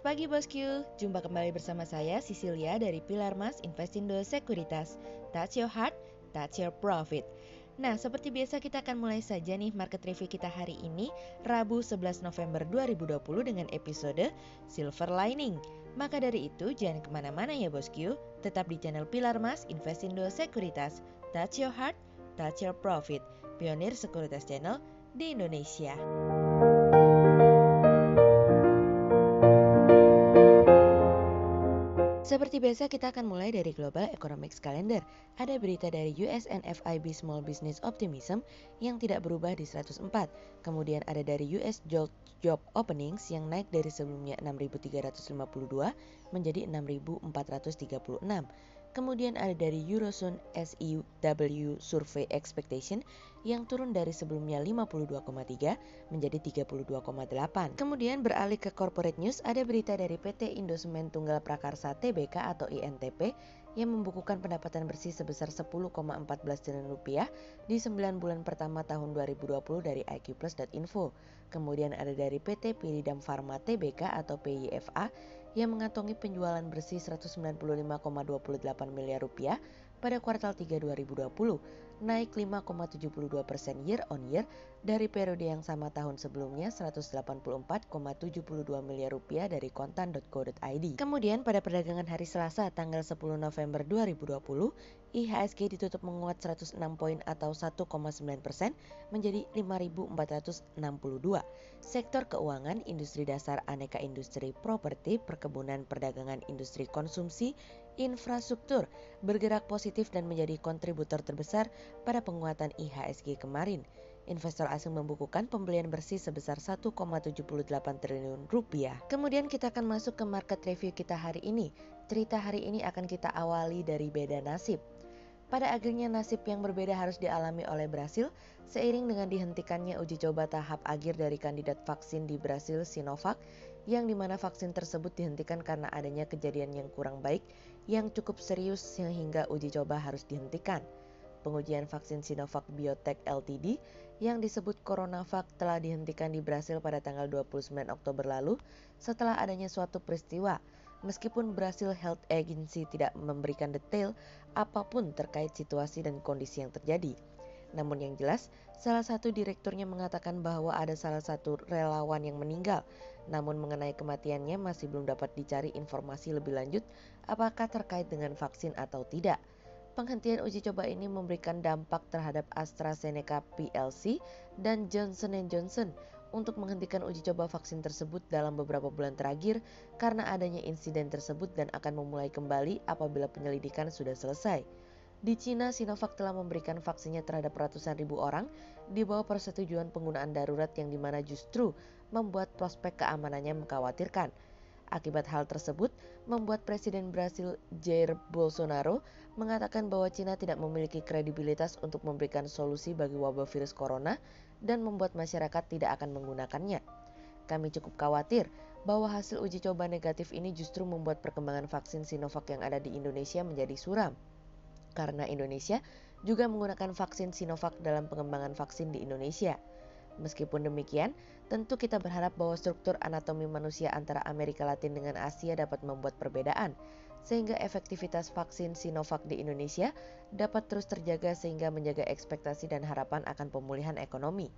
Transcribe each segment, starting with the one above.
Selamat pagi bosku, jumpa kembali bersama saya Cecilia dari Pilar Mas Investindo Sekuritas. Touch your heart, touch your profit. Nah, seperti biasa kita akan mulai saja nih market review kita hari ini, Rabu 11 November 2020 dengan episode Silver Lining. Maka dari itu jangan kemana-mana ya bosku, tetap di channel Pilar Mas Investindo Sekuritas. Touch your heart, touch your profit. Pionir Sekuritas Channel di Indonesia. Seperti biasa kita akan mulai dari Global Economics Calendar. Ada berita dari US NFIB Small Business Optimism yang tidak berubah di 104. Kemudian ada dari US Job Openings yang naik dari sebelumnya 6.352 menjadi 6.436. Kemudian ada dari Eurozone SEW Survey Expectation yang turun dari sebelumnya 52,3 menjadi 32,8. Kemudian beralih ke corporate news, ada berita dari PT Indosemen Tunggal Prakarsa Tbk atau INTP yang membukukan pendapatan bersih sebesar 10,14 triliun rupiah di 9 bulan pertama tahun 2020 dari iqplus.info. Kemudian ada dari PT Piridam Pharma Tbk atau PIFA yang mengantongi penjualan bersih 195,28 miliar rupiah pada kuartal 3 2020, naik 5,72% year on year dari periode yang sama tahun sebelumnya 184,72 miliar rupiah dari kontan.co.id. Kemudian pada perdagangan hari Selasa tanggal 10 November 2020, IHSG ditutup menguat 106 poin atau 1,9% menjadi 5.462. Sektor keuangan, industri dasar, aneka industri, properti, perkebunan, perdagangan, industri konsumsi, infrastruktur bergerak positif dan menjadi kontributor terbesar pada penguatan IHSG kemarin. Investor asing membukukan pembelian bersih sebesar 1,78 triliun rupiah. Kemudian kita akan masuk ke market review kita hari ini. Cerita hari ini akan kita awali dari beda nasib. Pada akhirnya nasib yang berbeda harus dialami oleh Brasil seiring dengan dihentikannya uji coba tahap akhir dari kandidat vaksin di Brasil Sinovac, yang dimana vaksin tersebut dihentikan karena adanya kejadian yang kurang baik yang cukup serius sehingga uji coba harus dihentikan. Pengujian vaksin Sinovac Biotech Ltd yang disebut CoronaVac telah dihentikan di Brasil pada tanggal 29 Oktober lalu setelah adanya suatu peristiwa. Meskipun Brazil Health Agency tidak memberikan detail apapun terkait situasi dan kondisi yang terjadi. Namun yang jelas, salah satu direkturnya mengatakan bahwa ada salah satu relawan yang meninggal. Namun mengenai kematiannya masih belum dapat dicari informasi lebih lanjut apakah terkait dengan vaksin atau tidak. Penghentian uji coba ini memberikan dampak terhadap AstraZeneca plc dan Johnson & Johnson untuk menghentikan uji coba vaksin tersebut dalam beberapa bulan terakhir karena adanya insiden tersebut dan akan memulai kembali apabila penyelidikan sudah selesai. Di Cina, Sinovac telah memberikan vaksinnya terhadap ratusan ribu orang di bawah persetujuan penggunaan darurat yang dimana justru membuat prospek keamanannya mengkhawatirkan. Akibat hal tersebut, membuat Presiden Brasil Jair Bolsonaro mengatakan bahwa Cina tidak memiliki kredibilitas untuk memberikan solusi bagi wabah virus corona dan membuat masyarakat tidak akan menggunakannya. Kami cukup khawatir bahwa hasil uji coba negatif ini justru membuat perkembangan vaksin Sinovac yang ada di Indonesia menjadi suram. Karena Indonesia juga menggunakan vaksin Sinovac dalam pengembangan vaksin di Indonesia. Meskipun demikian, tentu kita berharap bahwa struktur anatomi manusia antara Amerika Latin dengan Asia dapat membuat perbedaan, sehingga efektivitas vaksin Sinovac di Indonesia dapat terus terjaga sehingga menjaga ekspektasi dan harapan akan pemulihan ekonomi.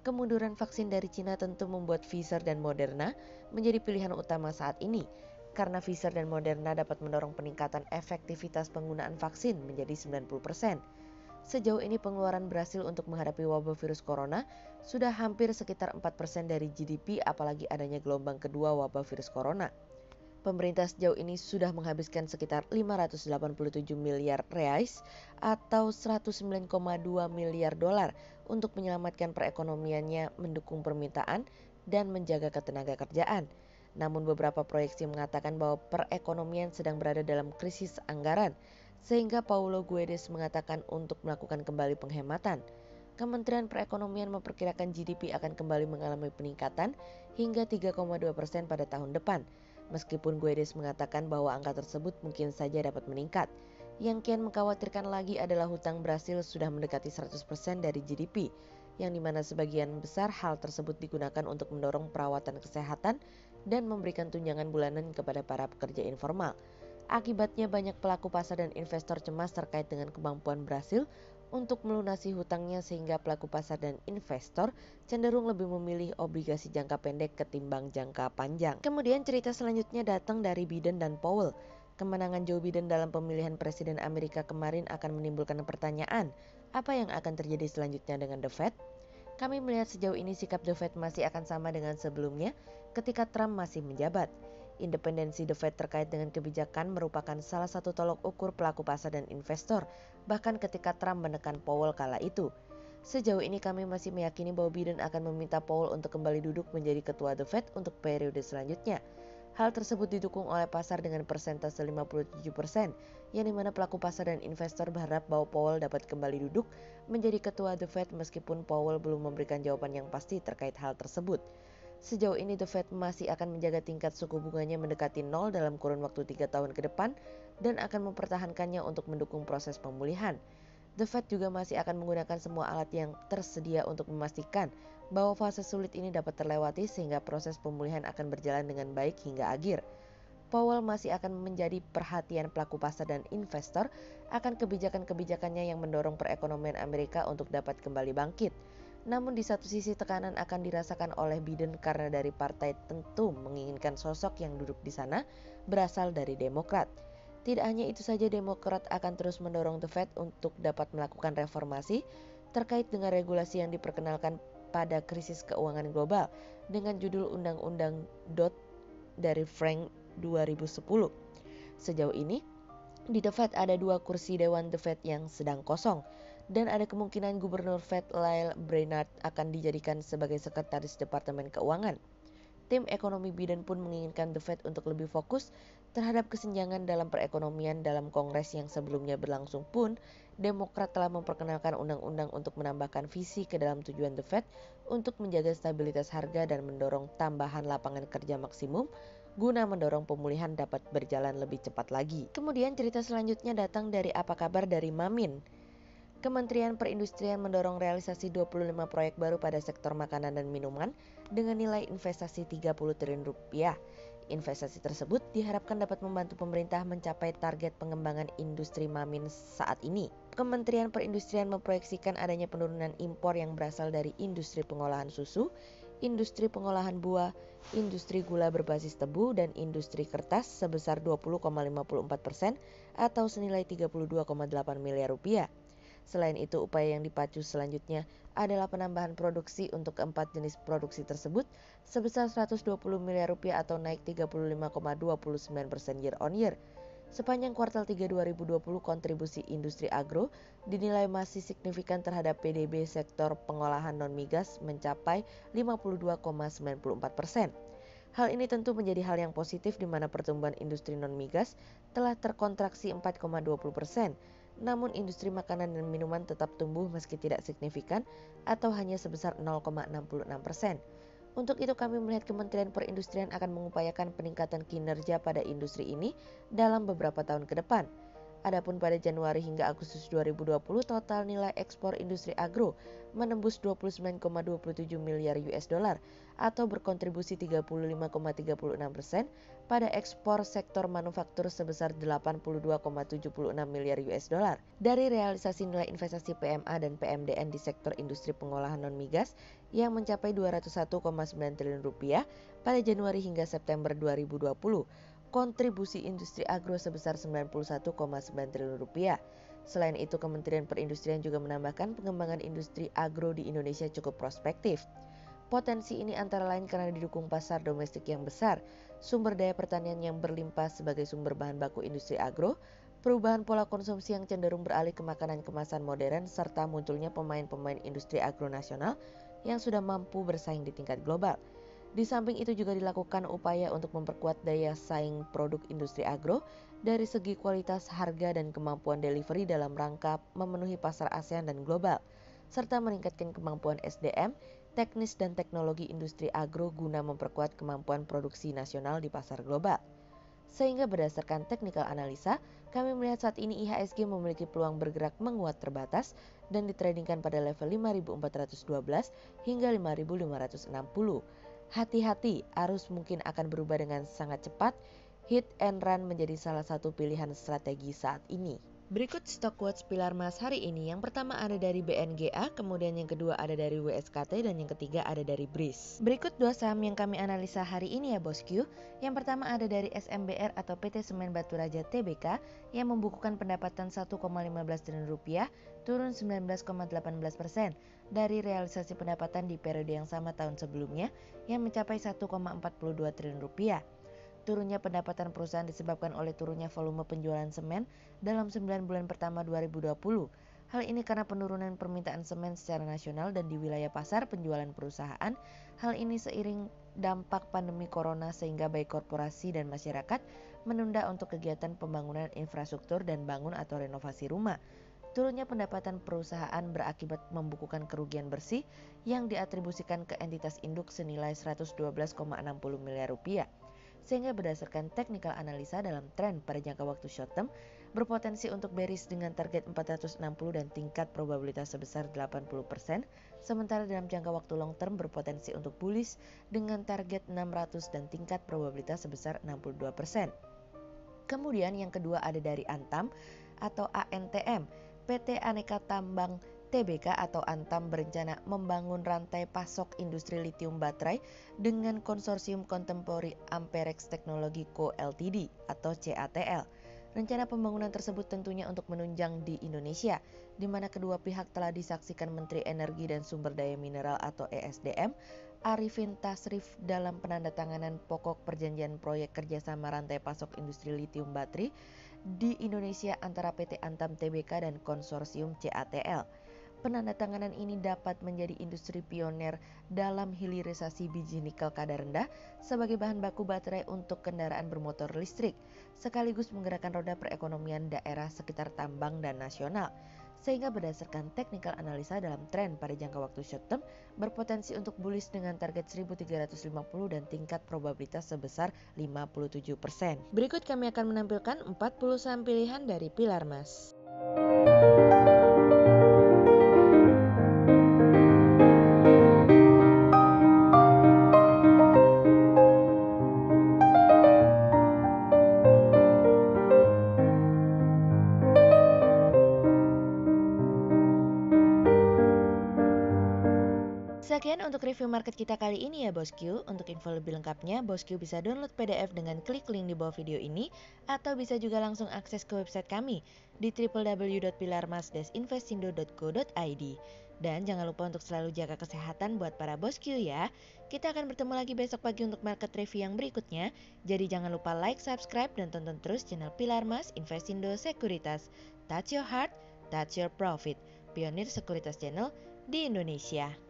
Kemunduran vaksin dari Cina tentu membuat Pfizer dan Moderna menjadi pilihan utama saat ini, karena Pfizer dan Moderna dapat mendorong peningkatan efektivitas penggunaan vaksin menjadi 90%. Sejauh ini pengeluaran Brasil untuk menghadapi wabah virus corona sudah hampir sekitar 4% dari GDP apalagi adanya gelombang kedua wabah virus corona. Pemerintah sejauh ini sudah menghabiskan sekitar 587 miliar reais atau 109,2 miliar dolar untuk menyelamatkan perekonomiannya, mendukung permintaan, dan menjaga ketenaga kerjaan. Namun beberapa proyeksi mengatakan bahwa perekonomian sedang berada dalam krisis anggaran, sehingga Paulo Guedes mengatakan untuk melakukan kembali penghematan. Kementerian Perekonomian memperkirakan GDP akan kembali mengalami peningkatan hingga 3,2% pada tahun depan. Meskipun Guedes mengatakan bahwa angka tersebut mungkin saja dapat meningkat. Yang kian mengkhawatirkan lagi adalah hutang Brasil sudah mendekati 100% dari GDP, yang dimana sebagian besar hal tersebut digunakan untuk mendorong perawatan kesehatan dan memberikan tunjangan bulanan kepada para pekerja informal. Akibatnya banyak pelaku pasar dan investor cemas terkait dengan kemampuan Brasil untuk melunasi hutangnya sehingga pelaku pasar dan investor cenderung lebih memilih obligasi jangka pendek ketimbang jangka panjang. Kemudian cerita selanjutnya datang dari Biden dan Powell. Kemenangan Joe Biden dalam pemilihan presiden Amerika kemarin akan menimbulkan pertanyaan, apa yang akan terjadi selanjutnya dengan The Fed? Kami melihat sejauh ini sikap The Fed masih akan sama dengan sebelumnya ketika Trump masih menjabat. Independensi The Fed terkait dengan kebijakan merupakan salah satu tolok ukur pelaku pasar dan investor, bahkan ketika Trump menekan Powell kala itu. Sejauh ini kami masih meyakini bahwa Biden akan meminta Powell untuk kembali duduk menjadi ketua The Fed untuk periode selanjutnya. Hal tersebut didukung oleh pasar dengan persentase 57%, yang dimana pelaku pasar dan investor berharap bahwa Powell dapat kembali duduk menjadi ketua The Fed meskipun Powell belum memberikan jawaban yang pasti terkait hal tersebut. Sejauh ini The Fed masih akan menjaga tingkat suku bunganya mendekati 0 dalam kurun waktu 3 tahun ke depan dan akan mempertahankannya untuk mendukung proses pemulihan. The Fed juga masih akan menggunakan semua alat yang tersedia untuk memastikan bahwa fase sulit ini dapat terlewati sehingga proses pemulihan akan berjalan dengan baik hingga akhir. Powell masih akan menjadi perhatian pelaku pasar dan investor akan kebijakan-kebijakannya yang mendorong perekonomian Amerika untuk dapat kembali bangkit. Namun di satu sisi tekanan akan dirasakan oleh Biden karena dari partai tentu menginginkan sosok yang duduk di sana berasal dari Demokrat. Tidak hanya itu saja, Demokrat akan terus mendorong The Fed untuk dapat melakukan reformasi terkait dengan regulasi yang diperkenalkan pada krisis keuangan global dengan judul Undang-Undang Dodd dari Frank 2010. Sejauh ini, di The Fed ada 2 kursi Dewan The Fed yang sedang kosong dan ada kemungkinan Gubernur Fed Lael Brainard akan dijadikan sebagai sekretaris Departemen Keuangan. Tim ekonomi Biden pun menginginkan The Fed untuk lebih fokus terhadap kesenjangan dalam perekonomian. Dalam kongres yang sebelumnya berlangsung pun, Demokrat telah memperkenalkan undang-undang untuk menambahkan visi ke dalam tujuan The Fed untuk menjaga stabilitas harga dan mendorong tambahan lapangan kerja maksimum guna mendorong pemulihan dapat berjalan lebih cepat lagi. Kemudian cerita selanjutnya datang dari apa kabar dari Mamin. Kementerian Perindustrian mendorong realisasi 25 proyek baru pada sektor makanan dan minuman dengan nilai investasi 30 triliun rupiah. Investasi tersebut diharapkan dapat membantu pemerintah mencapai target pengembangan industri Mamin saat ini. Kementerian Perindustrian memproyeksikan adanya penurunan impor yang berasal dari industri pengolahan susu, industri pengolahan buah, industri gula berbasis tebu, dan industri kertas sebesar 20,54% atau senilai 32,8 miliar rupiah. Selain itu, upaya yang dipacu selanjutnya adalah penambahan produksi untuk keempat jenis produksi tersebut sebesar 120 miliar rupiah atau naik 35,29% year on year. Sepanjang kuartal 3 2020, kontribusi industri agro dinilai masih signifikan terhadap PDB sektor pengolahan non-migas mencapai 52,94%. Hal ini tentu menjadi hal yang positif di mana pertumbuhan industri non-migas telah terkontraksi 4,20%. Namun industri makanan dan minuman tetap tumbuh meski tidak signifikan atau hanya sebesar 0,66%. Untuk itu kami melihat Kementerian Perindustrian akan mengupayakan peningkatan kinerja pada industri ini dalam beberapa tahun ke depan. Adapun pada Januari hingga Agustus 2020, total nilai ekspor industri agro menembus 29,27 miliar US dollar atau berkontribusi 35,36% pada ekspor sektor manufaktur sebesar 82,76 miliar US dollar. Dari realisasi nilai investasi PMA dan PMDN di sektor industri pengolahan non-migas yang mencapai 201,9 triliun rupiah pada Januari hingga September 2020. Kontribusi industri agro sebesar 91,9 triliun rupiah. Selain itu, Kementerian Perindustrian juga menambahkan pengembangan industri agro di Indonesia cukup prospektif. Potensi ini antara lain karena didukung pasar domestik yang besar, sumber daya pertanian yang berlimpah sebagai sumber bahan baku industri agro, perubahan pola konsumsi yang cenderung beralih ke makanan kemasan modern, serta munculnya pemain-pemain industri agro nasional yang sudah mampu bersaing di tingkat global. Di samping itu juga dilakukan upaya untuk memperkuat daya saing produk industri agro dari segi kualitas, harga, dan kemampuan delivery dalam rangka memenuhi pasar ASEAN dan global, serta meningkatkan kemampuan SDM, teknis dan teknologi industri agro guna memperkuat kemampuan produksi nasional di pasar global. Sehingga berdasarkan technical analisa, kami melihat saat ini IHSG memiliki peluang bergerak menguat terbatas dan ditradingkan pada level 5.412 hingga 5.560. Hati-hati, arus mungkin akan berubah dengan sangat cepat. Hit and run menjadi salah satu pilihan strategi saat ini. Berikut stock watch pilar emas hari ini. Yang pertama ada dari BNGA, kemudian yang kedua ada dari WSKT, dan yang ketiga ada dari BRIS. Berikut dua saham yang kami analisa hari ini ya bosku. Yang pertama ada dari SMBR atau PT Semen Batu Raja Tbk yang membukukan pendapatan 1,15 triliun rupiah, turun 19,18% dari realisasi pendapatan di periode yang sama tahun sebelumnya yang mencapai 1,42 triliun rupiah. Turunnya pendapatan perusahaan disebabkan oleh turunnya volume penjualan semen dalam 9 bulan pertama 2020. Hal ini karena penurunan permintaan semen secara nasional dan di wilayah pasar penjualan perusahaan. Hal ini seiring dampak pandemi corona sehingga baik korporasi dan masyarakat menunda untuk kegiatan pembangunan infrastruktur dan bangun atau renovasi rumah. Turunnya pendapatan perusahaan berakibat membukukan kerugian bersih yang diatribusikan ke entitas induk senilai 112,60 miliar rupiah. Sehingga berdasarkan technical analisa dalam tren pada jangka waktu short term berpotensi untuk bearish dengan target 460 dan tingkat probabilitas sebesar 80%, sementara dalam jangka waktu long term berpotensi untuk bullish dengan target 600 dan tingkat probabilitas sebesar 62%. Kemudian yang kedua ada dari Antam atau ANTM. PT Aneka Tambang Tbk atau Antam berencana membangun rantai pasok industri litium baterai dengan konsorsium Contemporary Amperex Technology Co Ltd atau CATL. Rencana pembangunan tersebut tentunya untuk menunjang di Indonesia, di mana kedua pihak telah disaksikan Menteri Energi dan Sumber Daya Mineral atau ESDM, Arifin Tasrif dalam penandatanganan pokok perjanjian proyek kerjasama rantai pasok industri litium baterai di Indonesia antara PT Antam Tbk dan konsorsium CATL. Penandatanganan ini dapat menjadi industri pioner dalam hilirisasi biji nikel kadar rendah sebagai bahan baku baterai untuk kendaraan bermotor listrik, sekaligus menggerakkan roda perekonomian daerah sekitar tambang dan nasional. Sehingga berdasarkan technical analisa dalam tren pada jangka waktu short term berpotensi untuk bullish dengan target 1350 dan tingkat probabilitas sebesar 57%. Berikut kami akan menampilkan 40 saham pilihan dari pilar emas. Sekian untuk review market kita kali ini ya bosku. Untuk info lebih lengkapnya, bosku bisa download PDF dengan klik link di bawah video ini, atau bisa juga langsung akses ke website kami di www.pilarmas-investindo.co.id. Dan jangan lupa untuk selalu jaga kesehatan buat para bosku ya. Kita akan bertemu lagi besok pagi untuk market review yang berikutnya. Jadi jangan lupa like, subscribe, dan tonton terus channel Pilar Mas Investindo Sekuritas. Touch your heart, touch your profit. Pionir Sekuritas Channel di Indonesia.